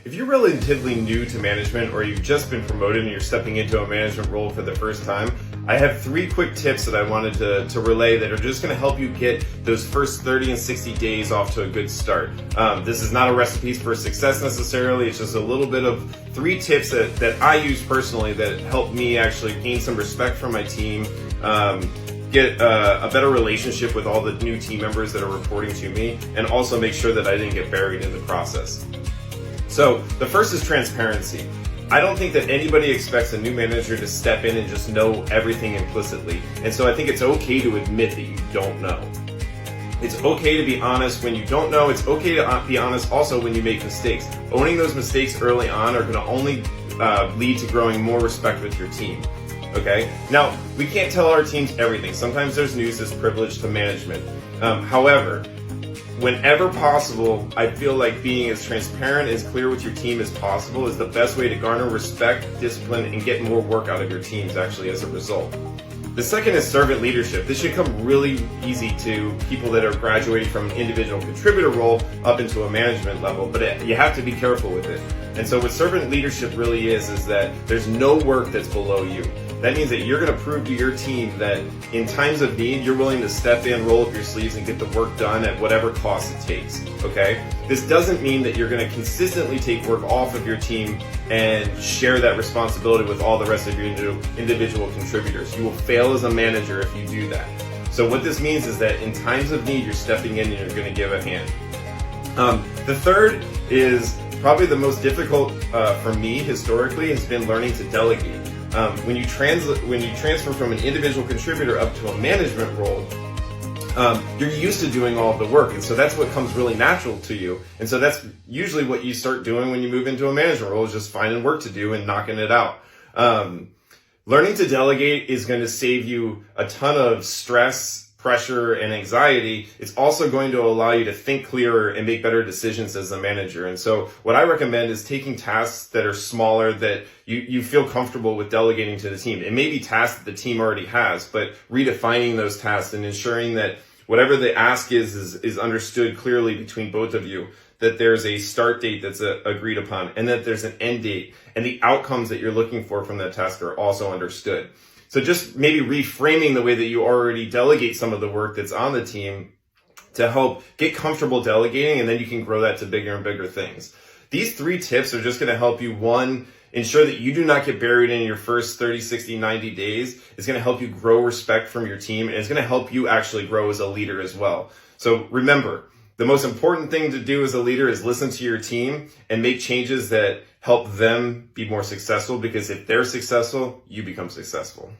If you're relatively new to management or you've just been promoted and you're stepping into a management role for the first time, I have 3 quick tips that I wanted to relay that are just going to help you get those first 30 and 60 days off to a good start. This is not a recipe for success necessarily. It's just a little bit of 3 tips that I use personally that help me actually gain some respect from my team, get a better relationship with all the new team members that are reporting to me, and also make sure that I didn't get buried in the process. So the first is transparency. I don't think that anybody expects a new manager to step in and just know everything implicitly. And so I think it's okay to admit that you don't know. It's okay to be honest when you don't know. It's okay to be honest also when you make mistakes. Owning those mistakes early on are going to only lead to growing more respect with your team. Okay? Now, we can't tell our teams everything. Sometimes there's news that's privileged to management. However, whenever possible, I feel like being as transparent and clear with your team as possible is the best way to garner respect, discipline, and get more work out of your teams actually as a result. The second is servant leadership. This should come really easy to people that are graduating from an individual contributor role up into a management level, but you have to be careful with it. And so what servant leadership really is that there's no work that's below you. That means that you're going to prove to your team that in times of need, you're willing to step in, roll up your sleeves, and get the work done at whatever cost it takes, okay? This doesn't mean that you're going to consistently take work off of your team and share that responsibility with all the rest of your individual contributors. You will fail as a manager if you do that. So what this means is that in times of need, you're stepping in and you're going to give a hand. The third is probably the most difficult for me historically has been learning to delegate. When you transfer from an individual contributor up to a management role, you're used to doing all of the work, and so that's what comes really natural to you. And so that's usually what you start doing when you move into a management role, is just finding work to do and knocking it out. Learning to delegate is going to save you a ton of stress, pressure, and anxiety. It's also going to allow you to think clearer and make better decisions as a manager. And so what I recommend is taking tasks that are smaller that you feel comfortable with delegating to the team. It may be tasks that the team already has, but redefining those tasks and ensuring that whatever the ask is understood clearly between both of you, that there's a start date that's agreed upon, and that there's an end date, and the outcomes that you're looking for from that task are also understood. So just maybe reframing the way that you already delegate some of the work that's on the team to help get comfortable delegating, and then you can grow that to bigger and bigger things. These 3 tips are just going to help you, 1, ensure that you do not get buried in your first 30, 60, 90 days. It's going to help you grow respect from your team, and it's going to help you actually grow as a leader as well. So remember, the most important thing to do as a leader is listen to your team and make changes that help them be more successful, because if they're successful, you become successful.